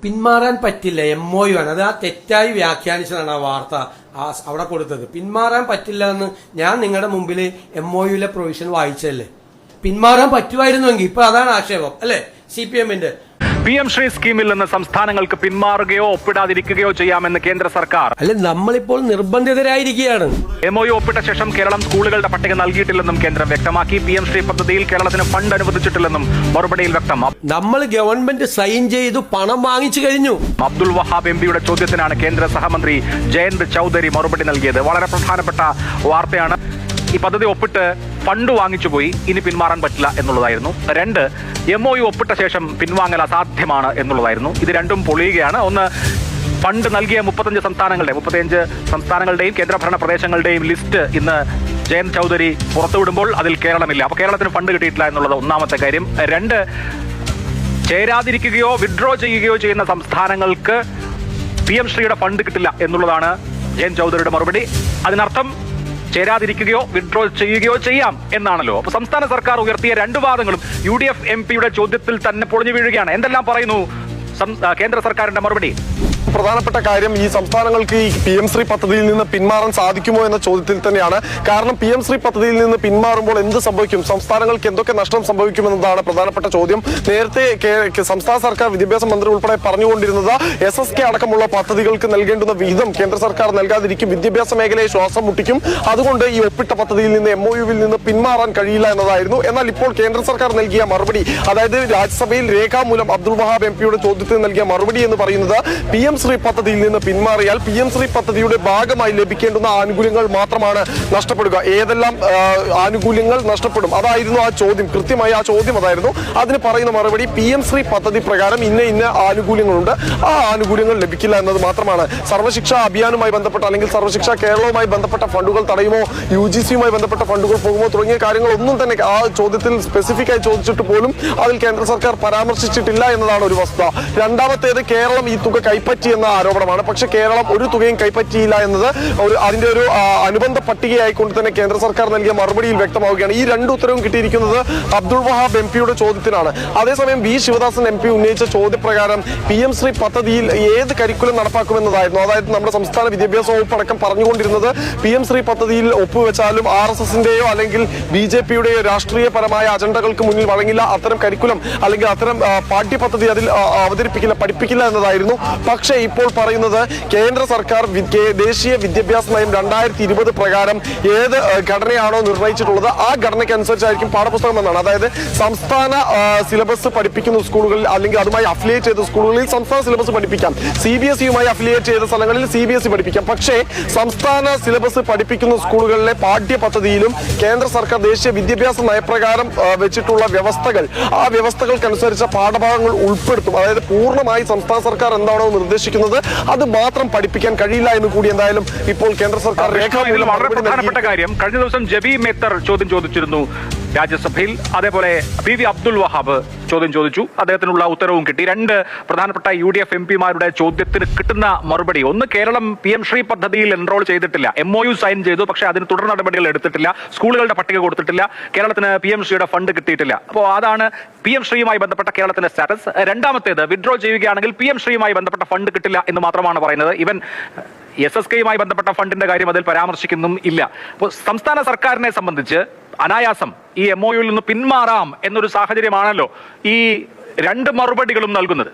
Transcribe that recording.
പിന്മാറാൻ പറ്റില്ല, MOU ആണ്. അത് ആ തെറ്റായി വ്യാഖ്യാനിച്ചതാണ് ആ വാർത്ത അവിടെ കൊടുത്തത്. പിന്മാറാൻ പറ്റില്ല എന്ന് ഞാൻ നിങ്ങളുടെ മുമ്പിൽ MOUലെ പ്രൊവിഷൻ വായിച്ചല്ലേ. പിന്മാറാൻ പറ്റുമായിരുന്നുവെങ്കിൽ ഇപ്പൊ അതാണ് ആക്ഷേപം അല്ലെ CPMന്റെ. PM ശ്രീ സ്കീമിൽ നിന്ന് സംസ്ഥാനങ്ങൾക്ക് പിന്മാറുകയോ ഒപ്പിടാതിരിക്കുകയോ ചെയ്യാമെന്ന് കേന്ദ്ര സർക്കാർ. അല്ലെ, നമ്മളിപ്പോൾ നിർബന്ധിതരായിരിക്കുകയാണ്. MOU ഒപ്പിട്ട ശേഷം കേരളം സ്കൂളുകളുടെ പട്ടിക നൽകിയിട്ടില്ലെന്നും കേന്ദ്രം വ്യക്തമാക്കി. PM ശ്രീ പദ്ധതിയിൽ കേരളത്തിന് ഫണ്ട് അനുവദിച്ചിട്ടില്ലെന്നും മറുപടിയിൽ വ്യക്തം. നമ്മൾ ഗവൺമെന്റ് സൈൻ ചെയ്തു, പണം വാങ്ങിച്ചു കഴിഞ്ഞു. അബ്ദുൾ വഹാബ് MPയുടെ ചോദ്യത്തിനാണ് കേന്ദ്ര സഹമന്ത്രി ജയന്ത് ചൌധരി മറുപടി നൽകിയത്. വളരെ പ്രധാനപ്പെട്ട വാർത്തയാണ്. ഈ പദ്ധതി ഒപ്പിട്ട് ഫണ്ട് വാങ്ങിച്ചു പോയി, ഇനി പിന്മാറാൻ പറ്റില്ല എന്നുള്ളതായിരുന്നു. 2, MOU ഒപ്പിട്ട ശേഷം പിൻവാങ്ങൽ അസാധ്യമാണ് എന്നുള്ളതായിരുന്നു. ഇത് രണ്ടും പൊളിയുകയാണ്. ഒന്ന്, ഫണ്ട് നൽകിയ 35 സംസ്ഥാനങ്ങളുടെയും കേന്ദ്രഭരണ പ്രദേശങ്ങളുടെയും ലിസ്റ്റ് ഇന്ന് ജയന്ത് ചൌധരി പുറത്തുവിടുമ്പോൾ അതിൽ കേരളമില്ല. അപ്പോൾ കേരളത്തിന് ഫണ്ട് കിട്ടിയിട്ടില്ല എന്നുള്ളത് ഒന്നാമത്തെ കാര്യം. 2, ചേരാതിരിക്കുകയോ വിഡ്രോ ചെയ്യുകയോ ചെയ്യുന്ന സംസ്ഥാനങ്ങൾക്ക് PM ശ്രീയുടെ ഫണ്ട് കിട്ടില്ല എന്നുള്ളതാണ് ജയന്ത് ചൌധരിയുടെ മറുപടി. അതിനർത്ഥം ചേരാതിരിക്കുകയോ വിഡ്രോ ചെയ്യുകയോ ചെയ്യാം എന്നാണല്ലോ. അപ്പൊ സംസ്ഥാന സർക്കാർ ഉയർത്തിയ 2 വാദങ്ങളും UDF MPയുടെ ചോദ്യത്തിൽ തന്നെ പൊളിഞ്ഞു വീഴുകയാണ്. എന്തെല്ലാം പറയുന്നു കേന്ദ്ര സർക്കാരിന്റെ മറുപടി? പ്രധാനപ്പെട്ട കാര്യം, ഈ സംസ്ഥാനങ്ങൾക്ക് ഈ PM ശ്രീ പദ്ധതിയിൽ നിന്ന് പിന്മാറാൻ സാധിക്കുമോ എന്ന ചോദ്യത്തിൽ തന്നെയാണ്. കാരണം PM ശ്രീ പദ്ധതിയിൽ നിന്ന് പിന്മാറുമ്പോൾ എന്ത് സംഭവിക്കും, സംസ്ഥാനങ്ങൾക്ക് എന്തൊക്കെ നഷ്ടം സംഭവിക്കുമെന്നതാണ് പ്രധാനപ്പെട്ട ചോദ്യം. നേരത്തെ സംസ്ഥാന സർക്കാർ വിദ്യാഭ്യാസ മന്ത്രി ഉൾപ്പെടെ പറഞ്ഞുകൊണ്ടിരുന്നത് SSK അടക്കമുള്ള പദ്ധതികൾക്ക് നൽകേണ്ടുന്ന വിഹിതം കേന്ദ്ര സർക്കാർ നൽകാതിരിക്കും, വിദ്യാഭ്യാസ മേഖലയെ ശ്വാസം മുട്ടിക്കും, അതുകൊണ്ട് ഈ ഒപ്പിട്ട പദ്ധതിയിൽ നിന്ന് MOUവിൽ നിന്ന് പിന്മാറാൻ കഴിയില്ല എന്നതായിരുന്നു. എന്നാൽ ഇപ്പോൾ കേന്ദ്ര സർക്കാർ നൽകിയ മറുപടി, അതായത് രാജ്യസഭയിൽ രേഖാമൂലം അബ്ദുൾ വഹാബ് MPയുടെ ചോദ്യത്തിന് നൽകിയ മറുപടി എന്ന് പറയുന്നത്, PM ശ്രീ പദ്ധതിയിൽ നിന്ന് പിന്മാറിയാൽ PM ശ്രീ പദ്ധതിയുടെ ഭാഗമായി ലഭിക്കേണ്ടുന്ന ആനുകൂല്യങ്ങൾ മാത്രമാണ് നഷ്ടപ്പെടുക. ഏതെല്ലാം ആനുകൂല്യങ്ങൾ നഷ്ടപ്പെടും, അതായിരുന്നു ആ ചോദ്യം. കൃത്യമായി ആ ചോദ്യം അതായിരുന്നു. അതിന് പറയുന്ന മറുപടി, PM ശ്രീ പദ്ധതി പ്രകാരം ഇന്ന ആനുകൂല്യങ്ങളുണ്ട്, ആ ആനുകൂല്യങ്ങൾ ലഭിക്കില്ല എന്നത് മാത്രമാണ്. സർവശിക്ഷാ അഭിയാനുമായി ബന്ധപ്പെട്ട അല്ലെങ്കിൽ സർവശിക്ഷാ കേരളവുമായി ബന്ധപ്പെട്ട ഫണ്ടുകൾ തടയുമോ, UGCയുമായി ബന്ധപ്പെട്ട ഫണ്ടുകൾ പോകുമോ തുടങ്ങിയ കാര്യങ്ങളൊന്നും തന്നെ ആ ചോദ്യത്തിൽ സ്പെസിഫിക് ആയി ചോദിച്ചിട്ട് പോലും അതിൽ കേന്ദ്ര സർക്കാർ പരാമർശിച്ചിട്ടില്ല എന്നതാണ് ഒരു വസ്തുത. രണ്ടാമത്തേത്, കേരളം ഈ തുക കൈപ്പറ്റി എന്ന ആരോപണമാണ്. പക്ഷെ കേരളം ഒരു തുകയും കൈപ്പറ്റിയില്ല എന്നത് അതിന്റെ ഒരു അനുബന്ധ പട്ടികയായിക്കൊണ്ട് തന്നെ കേന്ദ്ര സർക്കാർ നൽകിയ മറുപടിയിൽ വ്യക്തമാവുകയാണ്. ഈ 2 ഉത്തരവും കിട്ടിയിരിക്കുന്നത് അബ്ദുൾ വഹാബ് MPയുടെ ചോദ്യത്തിനാണ്. അതേസമയം V ശിവദാസൻ MP ഉന്നയിച്ച ചോദ്യപ്രകാരം PM ശ്രീ പദ്ധതിയിൽ ഏത് കരിക്കുലം നടപ്പാക്കുമെന്നതായിരുന്നു. അതായത് നമ്മുടെ സംസ്ഥാന വിദ്യാഭ്യാസ വകുപ്പ് അടക്കം പറഞ്ഞുകൊണ്ടിരുന്നത്, PM ശ്രീ പദ്ധതിയിൽ ഒപ്പുവെച്ചാലും RSSന്റെയോ അല്ലെങ്കിൽ BJPയുടെയോ രാഷ്ട്രീയപരമായ അജണ്ടകൾക്ക് മുന്നിൽ വഴങ്ങില്ല, അത്തരം കരിക്കുലം അല്ലെങ്കിൽ അത്തരം പാഠ്യപദ്ധതി അതിൽ അവതരിപ്പിക്കില്ല, പഠിപ്പിക്കില്ല എന്നതായിരുന്നു. പക്ഷേ ഇപ്പോൾ പറയുന്നത്, കേന്ദ്ര സർക്കാർ ദേശീയ വിദ്യാഭ്യാസ നയം 2020 പ്രകാരം ഏത് ഘടനയാണോ നിർണയിച്ചിട്ടുള്ളത് ആ ഘടനയ്ക്കനുസരിച്ചായിരിക്കും പാഠപുസ്തകം എന്നാണ്. അതായത് സംസ്ഥാന സിലബസ് പഠിപ്പിക്കുന്ന സ്കൂളുകളിൽ അല്ലെങ്കിൽ അതുമായി അഫിലിയേറ്റ് ചെയ്ത സ്കൂളുകളിൽ സംസ്ഥാന സിലബസ് പഠിപ്പിക്കാം, CBSEയുമായി അഫിലിയേറ്റ് ചെയ്ത സ്ഥലങ്ങളിൽ CBSE പഠിപ്പിക്കാം. പക്ഷേ സംസ്ഥാന സിലബസ് പഠിപ്പിക്കുന്ന സ്കൂളുകളിലെ പാഠ്യപദ്ധതിയിലും കേന്ദ്ര സർക്കാർ ദേശീയ വിദ്യാഭ്യാസ നയപ്രകാരം വെച്ചിട്ടുള്ള വ്യവസ്ഥകൾ, ആ വ്യവസ്ഥകൾക്കനുസരിച്ച പാഠഭാഗങ്ങൾ ഉൾപ്പെടുത്തും. അതായത് പൂർണ്ണമായി സംസ്ഥാന സർക്കാർ എന്താണോ നിർദ്ദേശിക്കുന്നത് അത് മാത്രം പഠിപ്പിക്കാൻ കഴിയില്ല എന്ന് കൂടി എന്തായാലും ഇപ്പോൾ കേന്ദ്ര സർക്കാർ രേഖാമൂലം. വളരെ പ്രധാനപ്പെട്ട കാര്യം, കഴിഞ്ഞ ദിവസം ജബി മേത്തർ ചോദ്യം ചോദിച്ചിരുന്നു രാജ്യസഭയിൽ. അതേപോലെ PV അബ്ദുൾ വഹാബ് ചോദ്യം ചോദിച്ചു, അദ്ദേഹത്തിനുള്ള ഉത്തരവും കിട്ടി. 2 പ്രധാനപ്പെട്ട UDF MPമാരുടെ ചോദ്യത്തിന് കിട്ടുന്ന മറുപടി, ഒന്ന്, കേരളം PM ശ്രീ പദ്ധതിയിൽ എൻറോൾ ചെയ്തിട്ടില്ല, MOU സൈൻ ചെയ്തു, പക്ഷേ അതിന് തുടർ നടപടികൾ എടുത്തിട്ടില്ല, സ്കൂളുകളുടെ പട്ടിക കൊടുത്തിട്ടില്ല, കേരളത്തിന് PM ശ്രീയുടെ ഫണ്ട് കിട്ടിയിട്ടില്ല. അപ്പോൾ അതാണ് PM ശ്രീയുമായി ബന്ധപ്പെട്ട കേരളത്തിന്റെ സ്റ്റാറ്റസ്. രണ്ടാമത്തേത്, വിഡ്രോ ചെയ്യുകയാണെങ്കിൽ PM ശ്രീയുമായി ബന്ധപ്പെട്ട ഫണ്ട് കിട്ടില്ല എന്ന് മാത്രമാണ് പറയുന്നത്. ഇവൻ SSKയുമായി ബന്ധപ്പെട്ട ഫണ്ടിന്റെ കാര്യം അതിൽ പരാമർശിക്കുന്നും ഇല്ല. അപ്പോൾ സംസ്ഥാന സർക്കാരിനെ സംബന്ധിച്ച് അനായാസം ഈ MOUവിൽ നിന്ന് പിന്മാറാം എന്നൊരു സാഹചര്യമാണല്ലോ ഈ 2 മറുപടികളും നൽകുന്നത്.